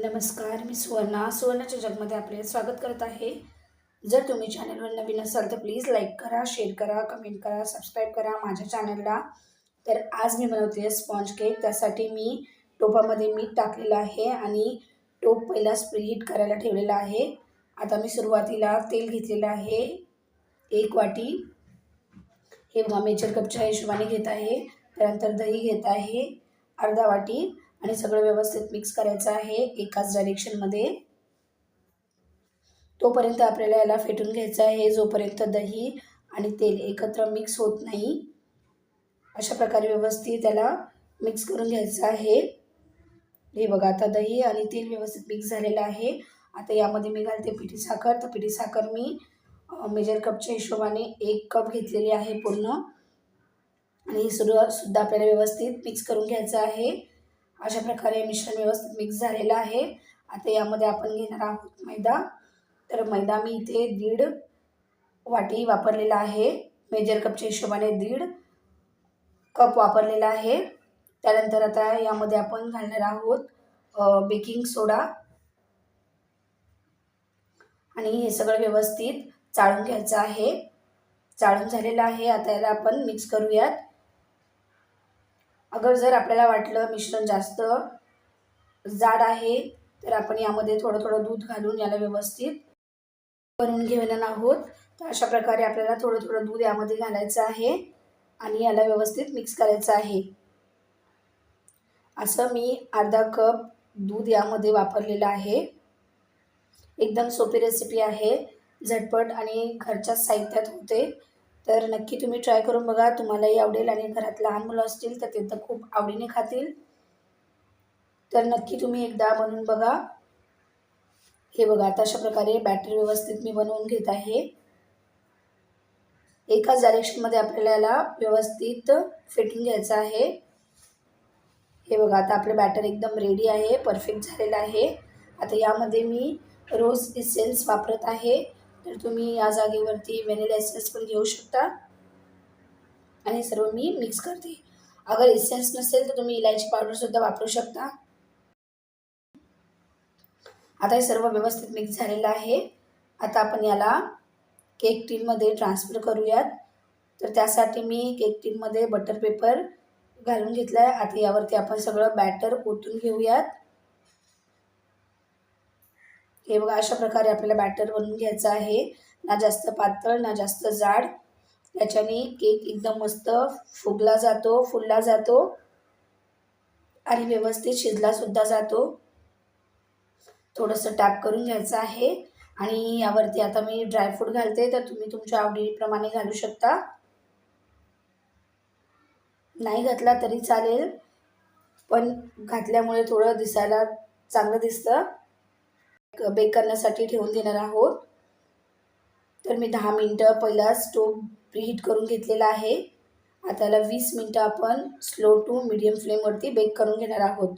नमस्कार, मी सुवर्णाच्या जगमध्ये आपले स्वागत करत आहे। जर तुम्ही चॅनलवर नवीन असाल तर प्लीज लाईक करा, शेअर करा, कमेंट करा, सबस्क्राईब करा माझ्या चॅनलला। तर आज मी बनवते स्पॉन्ज केक। त्यासाठी मी टोपामध्ये मीठ टाकलेलं आहे आणि टोप पहिला प्रीहीट करायला ठेवलेला आहे। आता मी सुरुवातीला तेल घेतलेलं आहे 1 वाटी, हे बघा मेजर कपच्या हिशोबाने घेत आहे। त्यानंतर दही घेत आहे अर्धा वाटी आणि सगळं व्यवस्थित मिक्स करायचं आहे एकाच डायरेक्शनमध्ये। तोपर्यंत आपल्याला याला फेटून घ्यायचं आहे जोपर्यंत दही आणि तेल एकत्र मिक्स होत नाही। अशा प्रकारे व्यवस्थित त्याला मिक्स करून घ्यायचं आहे। हे बघा आता दही आणि तेल व्यवस्थित मिक्स झालेलं आहे। आता यामध्ये मी घालते पिठी साखर। तर पिठी साखर मी मेजर कपच्या हिशोबाने 1 कप घेतलेली आहे पूर्ण, आणि हे सुद्धा आपल्याला व्यवस्थित मिक्स करून घ्यायचं आहे। अशा प्रकारे मिश्रण व्यवस्थित मिक्स झालेलं आहे। आता यामध्ये आपण घेणार आहोत मैदा। तर मैदा मी इथे 1.5 वाटी वापरलेला आहे, मेजर कपच्या हिशोबाने 1.5 कप वापरलेला आहे। त्यानंतर आता यामध्ये आपण घालणार आहोत बेकिंग सोडा आणि हे सगळं व्यवस्थित चाळून घ्यायचं आहे। चाळून झालेलं आहे। आता याला आपण मिक्स करूयात। अगर जर आपल्याला वाटलं मिश्रण जास्त जाड आहे तर आपण यामध्ये थोडं दूध घालून याला व्यवस्थित बनवून घेणार आहोत। तर अशा प्रकारे आपल्याला थोडं दूध यामध्ये घालायचं आहे आणि याला व्यवस्थित मिक्स करायचं आहे। असं मी अर्धा कप दूध यामध्ये वापरलेलं आहे। एकदम सोपी रेसिपी आहे, झटपट आणि घरच्या साहित्यात होते। तर नक्की तुम्ही ट्राय करून बघा, तुम्हालाही आवडेल आणि घरात लहान मुलं असतील तर ते तर खूप आवडीने खातील। तर नक्की तुम्ही एकदा बनवून बघा। हे बघा आता अशा प्रकारे बॅटर व्यवस्थित मी बनवून घेत आहे। एकाच डायरेक्शनमध्ये आपल्याला याला व्यवस्थित फेटून घ्यायचं आहे। हे बघा आता आपलं बॅटर एकदम रेडी आहे, परफेक्ट झालेलं आहे। आता यामध्ये मी रोज इसेन्स वापरत आहे। तर तुम्ही या जागेवरती व्हॅनिला एसेन्स पण घेऊ शकता आणि सर्व मी मिक्स करते। अगर इसेन्स नसेल तर तुम्ही इलायची पावडर सुद्धा वापरू शकता। आता हे सर्व व्यवस्थित मिक्स झालेलं आहे। आता आपण याला केक टिनमध्ये ट्रान्सफर करूयात। तर त्यासाठी मी केक टिनमध्ये बटर पेपर घालून घेतला आहे। आता यावरती आपण सगळं बॅटर ओतून घेऊयात। हे बघा अशा प्रकारे आपल्याला बॅटर बनवून घ्यायचं आहे, ना जास्त पातळ ना जास्त जाड। याच्याने केक एकदम मस्त फुगला जातो आणि व्यवस्थित शिजला सुद्धा जातो। थोडंसं टॅप करून घ्यायचं आहे आणि यावरती आता मी ड्रायफ्रूट घालते, तर तुम्ही तुमच्या आवडीप्रमाणे घालू शकता, नाही घातला तरी चालेल, पण घातल्यामुळे थोडं दिसायला चांगलं दिसतं। बेक करण्यासाठी ठेवून देणार आहोत। तर मी 10 मिनिटं पहिला स्टोव प्रीहीट करून घेतलेला आहे। आता याला 20 मिनिटं आपण स्लो टू मीडियम फ्लेमवरती बेक करून घेणार आहोत।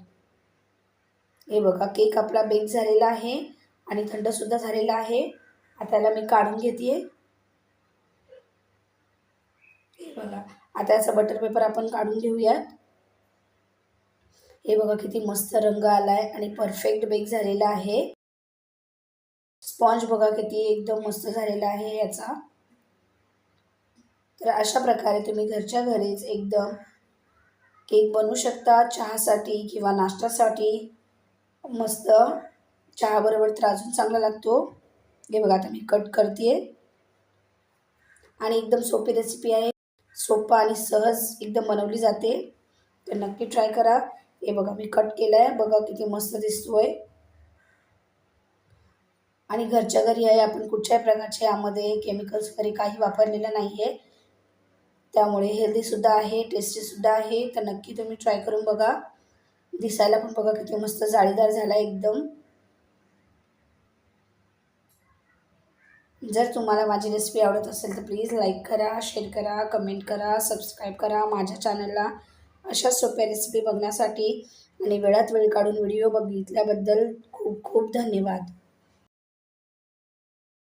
हे बघा केक आपला बेक झालेला आहे आणि थंडसुद्धा झालेला आहे। आता याला मी काढून घेते। हे बघा आता याचा बटर पेपर आपण काढून घेऊयात। हे बघा किती मस्त रंग आलाय आणि परफेक्ट बेक झालेला आहे। स्पॉन्ज बघा किती एकदम मस्त झालेला आहे याचा। तर अशा प्रकारे तुम्ही घरच्या घरीच एकदम केक बनवू शकता, चहासाठी किंवा नाश्त्यासाठी मस्त। चहाबरोबर तर अजून चांगला लागतो। हे बघा आता मी कट करते आणि एकदम सोपी रेसिपी आहे, सोपा आणि सहज एकदम बनवली जाते। तर नक्की ट्राय करा। हे बघा मी कट केला आहे, बघा किती मस्त दिसतोय आणि घरच्या घरी आहे। आपण कुठच्याही प्रकारचे यामध्ये केमिकल्स वगैरे काही वापरलेलं नाही आहे, त्यामुळे हेल्दीसुद्धा आहे, टेस्टीसुद्धा आहे। तर नक्की तुम्ही ट्राय करून बघा। दिसायला पण बघा किती मस्त जाळीदार झाला एकदम। जर तुम्हाला माझी रेसिपी आवडत असेल तर प्लीज लाईक करा, शेअर करा, कमेंट करा, सबस्क्राईब करा माझ्या चॅनलला। अशा सोप्या रेसिपी बघण्यासाठी आणि वेळात वेळ काढून व्हिडिओ बघितल्याबद्दल खूप खूप धन्यवाद।